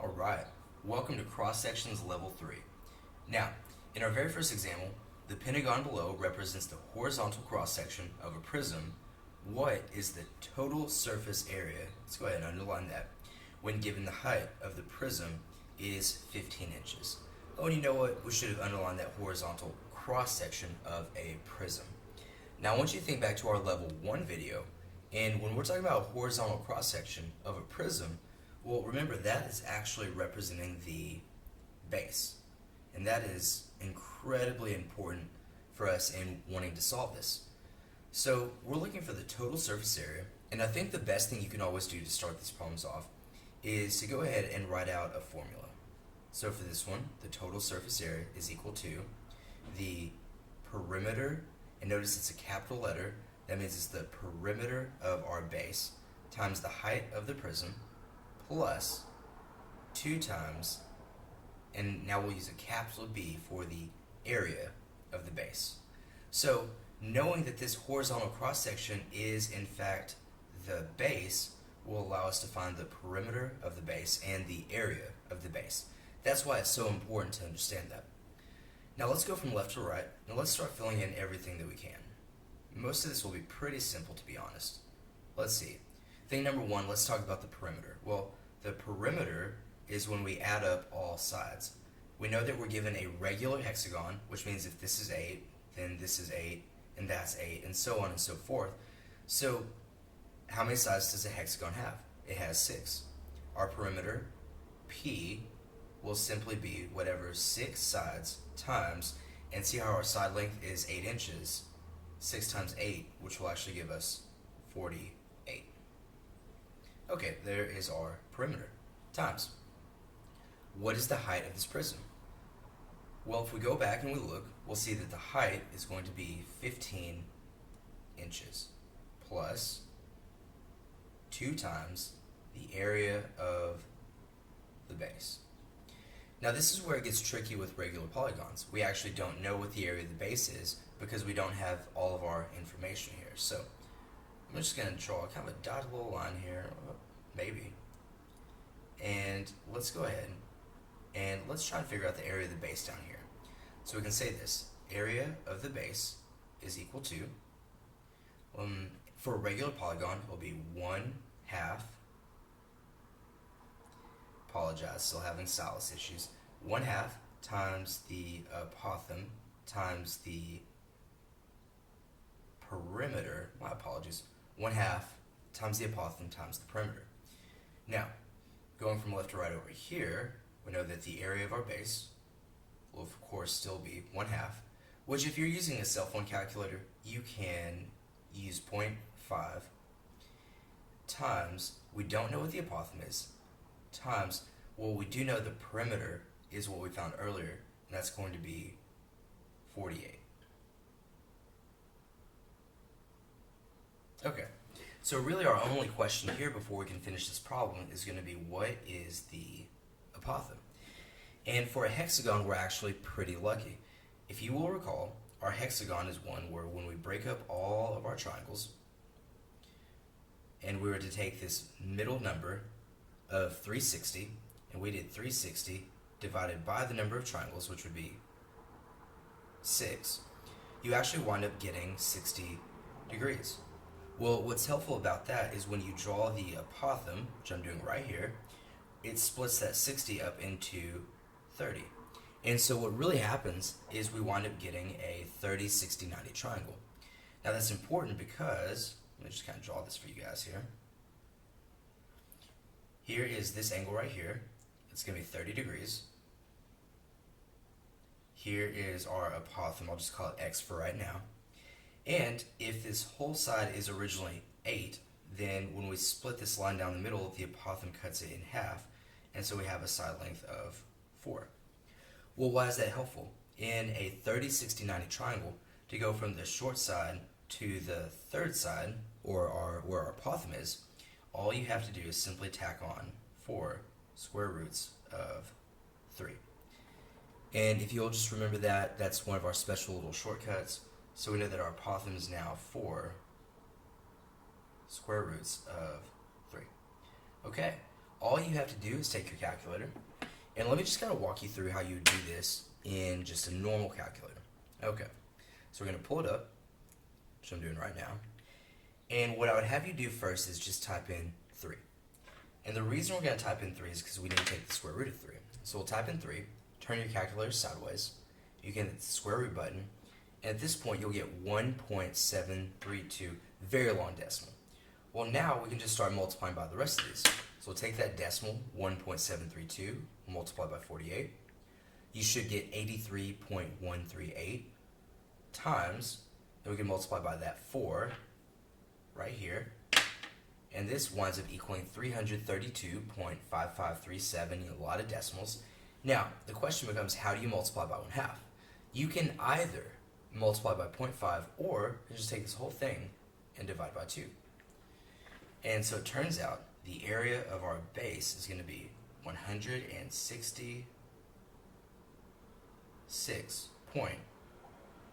Alright, welcome to Cross Sections Level 3. Now, in our very first example, the pentagon below represents the horizontal cross-section of a prism. What is the total surface area, let's go ahead and underline that, when given the height of the prism is 15 inches. Oh, and you know what? We should have underlined that horizontal cross-section of a prism. Now, I want you to think back to our Level 1 video, and when we're talking about a horizontal cross-section of a prism, well, remember that is actually representing the base. And that is incredibly important for us in wanting to solve this. So we're looking for the total surface area, and I think the best thing you can always do to start these problems off is to go ahead and write out a formula. So for this one, the total surface area is equal to the perimeter, and notice it's a capital letter, that means it's the perimeter of our base, times the height of the prism, plus 2 times, and now we'll use a capital B for the area of the base. So knowing that this horizontal cross-section is in fact the base will allow us to find the perimeter of the base and the area of the base. That's why it's so important to understand that. Now let's go from left to right, and let's start filling in everything that we can. Most of this will be pretty simple, to be honest. Let's see. Thing number 1, let's talk about the perimeter. Well, the perimeter is when we add up all sides. We know that we're given a regular hexagon, which means if this is 8, then this is 8, and that's 8, and so on and so forth. So, how many sides does a hexagon have? It has 6. Our perimeter, P, will simply be whatever 6 sides times, and see how our side length is 8 inches, 6 times 8, which will actually give us 48. Okay, there is our perimeter, times. What is the height of this prism? Well, if we go back and we look, we'll see that the height is going to be 15 inches, plus 2 times the area of the base. Now this is where it gets tricky with regular polygons. We actually don't know what the area of the base is because we don't have all of our information here. So I'm just going to draw kind of a dotted little line here, maybe. And let's go ahead and let's try and figure out the area of the base down here. So we can say this, area of the base is equal to, for a regular polygon, it will be 1/2, apologize, still having stylus issues, 1/2 times the apothem times the perimeter, my apologies, 1/2 times the apothem times the perimeter. Now, going from left to right over here, we know that the area of our base will of course still be 1/2, which if you're using a cell phone calculator, you can use 0.5 times, we don't know what the apothem is, times, well, we do know the perimeter is what we found earlier, and that's going to be 48. Okay, so really our only question here before we can finish this problem is going to be what is the apothem? And for a hexagon, we're actually pretty lucky. If you will recall, our hexagon is one where when we break up all of our triangles, and we were to take this middle number of 360, and we did 360 divided by the number of triangles, which would be 6, you actually wind up getting 60 degrees. Well, what's helpful about that is when you draw the apothem, which I'm doing right here, it splits that 60 up into 30. And so what really happens is we wind up getting a 30, 60, 90 triangle. Now that's important because, let me just kind of draw this for you guys here. Here is this angle right here. It's going to be 30 degrees. Here is our apothem. I'll just call it X for right now. And if this whole side is originally 8, then when we split this line down the middle, the apothem cuts it in half, and so we have a side length of 4. Well, why is that helpful? In a 30, 60, 90 triangle, to go from the short side to the third side, or where our apothem is, all you have to do is simply tack on 4 square roots of 3. And if you'll just remember that, that's one of our special little shortcuts. So we know that our apothem is now 4 square roots of 3. Okay, all you have to do is take your calculator, and let me just kind of walk you through how you would do this in just a normal calculator. Okay, so we're going to pull it up, which I'm doing right now, and what I would have you do first is just type in 3. And the reason we're going to type in 3 is because we need to take the square root of 3. So we'll type in 3, turn your calculator sideways, you can hit the square root button, and at this point you'll get 1.732, very long decimal. Well, now we can just start multiplying by the rest of these. So we'll take that decimal, 1.732, multiply by 48. You should get 83.138 times, then we can multiply by that 4 right here. And this winds up equaling 332.5537, a lot of decimals. Now, the question becomes, how do you multiply by 1/2? You can either multiply by 0.5 or just take this whole thing and divide by 2. And so it turns out the area of our base is going to be 166 point,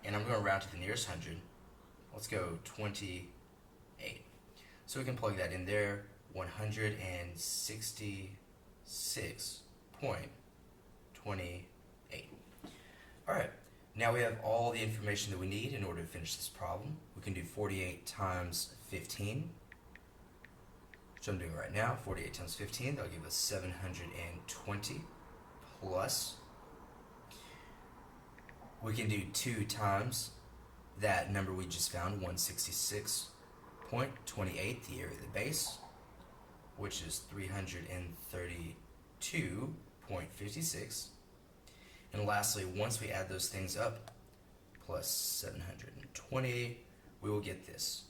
and I'm going to round to the nearest 100. Let's go 28. So we can plug that in there, 166.28. Alright, now we have all the information that we need in order to finish this problem. We can do 48 times 15, which I'm doing right now. 48 times 15, that'll give us 720 plus. We can do 2 times that number we just found, 166.28, the area of the base, which is 332.56. And lastly, once we add those things up, plus 720, we will get this,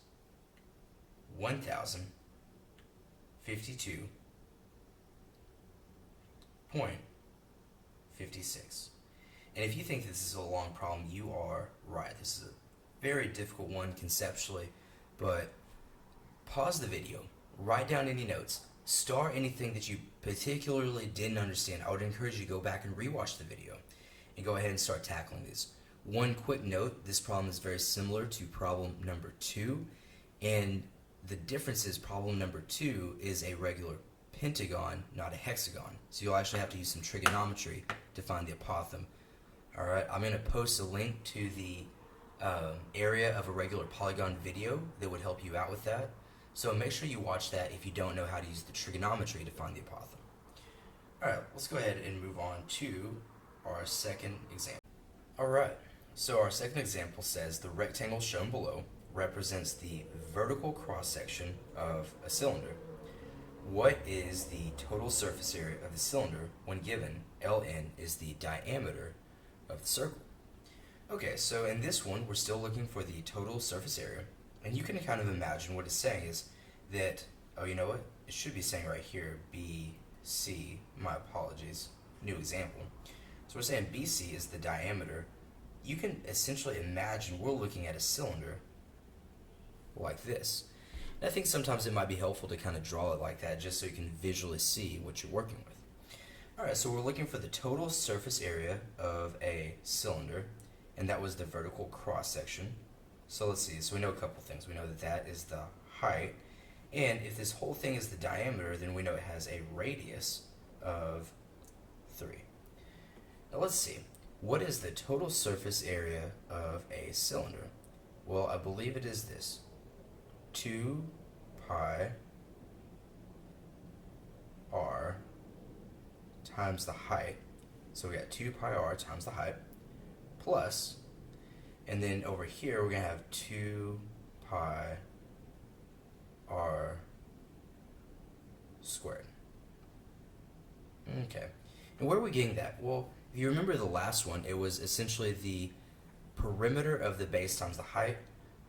1,052.56. And if you think this is a long problem, you are right. This is a very difficult one conceptually, but pause the video, write down any notes, star anything that you particularly didn't understand. I would encourage you to go back and rewatch the video and go ahead and start tackling these. One quick note, this problem is very similar to problem number 2, and the difference is problem number 2 is a regular pentagon, not a hexagon. So you'll actually have to use some trigonometry to find the apothem. Alright, I'm going to post a link to the area of a regular polygon video that would help you out with that. So make sure you watch that if you don't know how to use the trigonometry to find the apothem. Alright, let's go ahead and move on to our second example. Alright, so our second example says the rectangle shown below represents the vertical cross-section of a cylinder. What is the total surface area of the cylinder when given Ln is the diameter of the circle? Okay, so in this one, we're still looking for the total surface area, and you can kind of imagine what it's saying is that, oh, you know what? It should be saying right here, BC, my apologies, new example. So we're saying BC is the diameter. You can essentially imagine we're looking at a cylinder like this. And I think sometimes it might be helpful to kind of draw it like that just so you can visually see what you're working with. Alright, so we're looking for the total surface area of a cylinder, and that was the vertical cross-section. So let's see, so we know a couple things. We know that that is the height, and if this whole thing is the diameter, then we know it has a radius of 3. Now let's see, what is the total surface area of a cylinder? Well, I believe it is this, 2 pi r times the height. So we got 2 pi r times the height plus, and then over here we're going to have 2 pi r squared. Okay, and where are we getting that? Well, if you remember the last one, it was essentially the perimeter of the base times the height.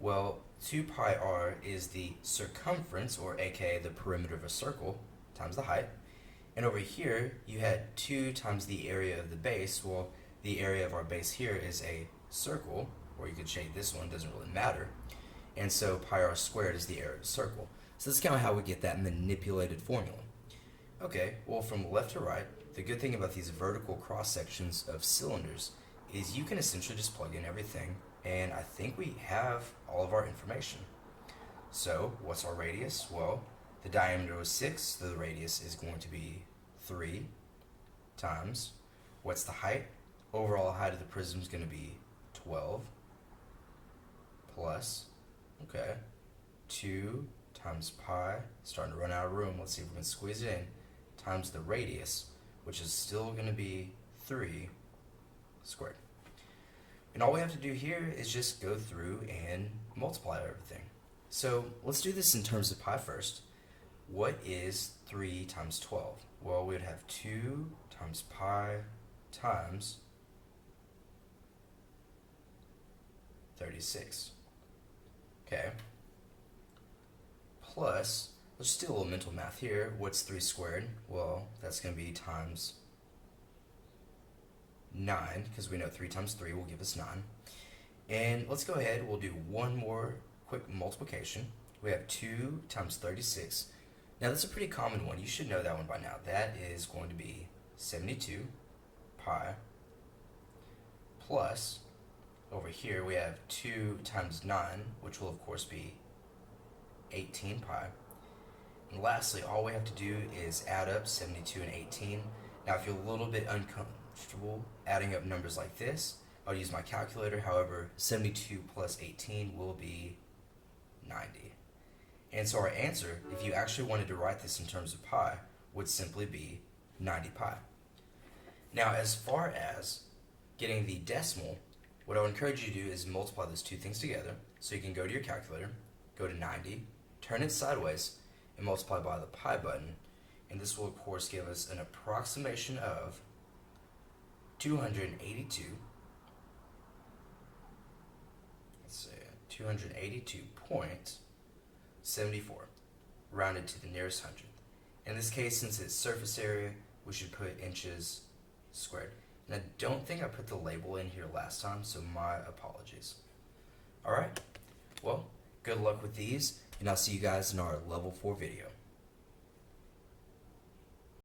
Well, 2 pi r is the circumference, or aka the perimeter of a circle, times the height. And over here, you had 2 times the area of the base. Well, the area of our base here is a circle, or you could shade this one, doesn't really matter. And so pi r squared is the area of a circle. So that's kind of how we get that manipulated formula. Okay, well, from left to right, the good thing about these vertical cross sections of cylinders is you can essentially just plug in everything, and I think we have all of our information. So what's our radius? Well, The diameter was 6, so the radius is going to be 3 times, what's the height? Overall height of the prism is going to be 12 plus, okay, 2 times pi, starting to run out of room, let's see if we can squeeze it in, times the radius, which is still going to be 3 squared. And all we have to do here is just go through and multiply everything. So let's do this in terms of pi first. What is 3 times 12? Well, we would have 2 times pi times 36. Okay. Plus, let's just do a little mental math here. What's 3 squared? Well, that's going to be times 9, because we know 3 times 3 will give us 9. And let's go ahead, we'll do one more quick multiplication. We have 2 times 36. Now that's a pretty common one. You should know that one by now. That is going to be 72 pi plus, over here we have 2 times 9, which will of course be 18 pi. And lastly, all we have to do is add up 72 and 18. Now if you're a little bit uncomfortable adding up numbers like this, I'll use my calculator. However, 72 plus 18 will be 90. And so our answer, if you actually wanted to write this in terms of pi, would simply be 90 pi. Now, as far as getting the decimal, what I would encourage you to do is multiply those two things together. So you can go to your calculator, go to 90, turn it sideways, and multiply by the pi button. And this will, of course, give us an approximation of 282. Let's say 282.74, rounded to the nearest hundredth. In this case, since it's surface area, we should put inches squared. And I don't think I put the label in here last time, so my apologies. Alright, well, good luck with these, and I'll see you guys in our level 4 video.